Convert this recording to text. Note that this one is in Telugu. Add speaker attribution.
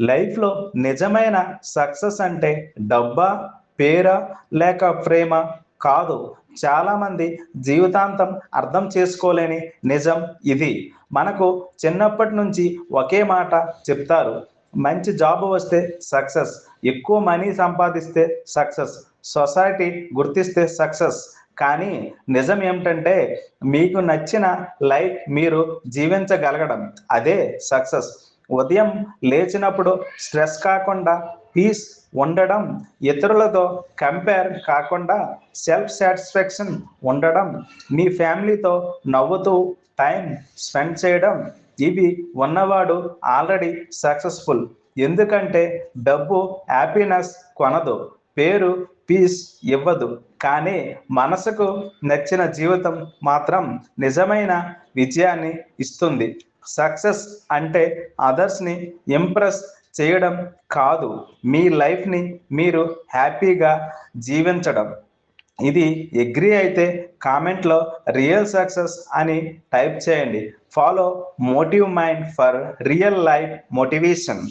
Speaker 1: లైఫ్లో నిజమైన సక్సెస్ అంటే డబ్బా, పేరా, లేక ప్రేమ కాదు. చాలామంది జీవితాంతం అర్థం చేసుకోలేని నిజం ఇది. మనకు చిన్నప్పటి నుంచి ఒకే మాట చెప్తారు. మంచి జాబ్ వస్తే సక్సెస్, ఎక్కువ మనీ సంపాదిస్తే సక్సెస్, సొసైటీ గుర్తిస్తే సక్సెస్. కానీ నిజం ఏమిటంటే మీకు నచ్చిన లైఫ్ మీరు జీవించగలగడం అదే సక్సెస్. ఉదయం లేచినప్పుడు స్ట్రెస్ కాకుండా పీస్ ఉండడం, ఇతరులతో కంపేర్ కాకుండా సెల్ఫ్ సాటిస్ఫాక్షన్ ఉండడం, మీ ఫ్యామిలీతో నవ్వుతూ టైం స్పెండ్ చేయడం, ఇవి ఉన్నవాడు ఆల్రెడీ సక్సెస్ఫుల్. ఎందుకంటే డబ్బు హ్యాపీనెస్ కొనదు, పేరు పీస్ ఇవ్వదు, కానీ మనసుకు నచ్చిన జీవితం మాత్రం నిజమైన విజయాన్ని ఇస్తుంది. సక్సెస్ అంటే అదర్స్ని ఇంప్రెస్ చేయడం కాదు, మీ లైఫ్ని మీరు హ్యాపీగా జీవించడం. ఇది అగ్రీ అయితే కామెంట్లో రియల్ సక్సెస్ అని టైప్ చేయండి. Follow motive mind for real life motivation.